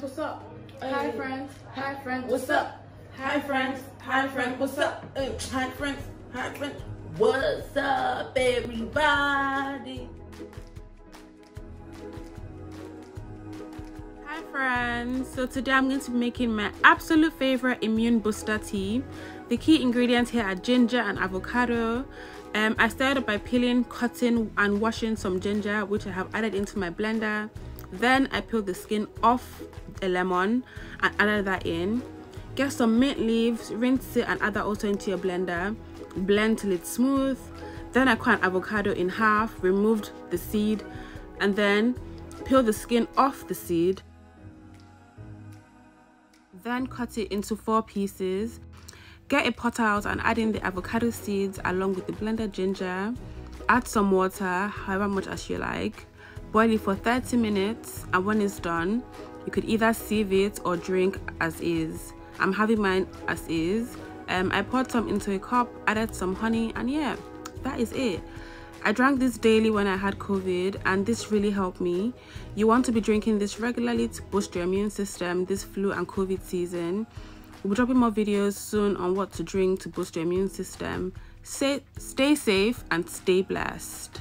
what's up? Hi friends, What's up? Hi friends, what's up? Hi friends, what's up everybody? Hi friends, so today I'm going to be making my absolute favorite immune booster tea. The key ingredients here are ginger and avocado. I started by peeling, cutting and washing some ginger, which I have added into my blender. Then I peeled the skin off a lemon and added that in. Get some mint leaves, rinse it and add that also into your blender. Blend till it's smooth. Then I cut an avocado in half, removed the seed, and then peel the skin off the seed. Then cut it into 4 pieces. Get a pot out and add in the avocado seeds along with the blended ginger. Add some water, however much as you like. Boil it for 30 minutes, and when it's done, you could either sieve it or drink as is. I'm having mine as is. I poured some into a cup, added some honey, and yeah, that is it. I drank this daily when I had COVID, and this really helped me. You want to be drinking this regularly to boost your immune system this flu and COVID season. We'll be dropping more videos soon on what to drink to boost your immune system. Stay safe and stay blessed.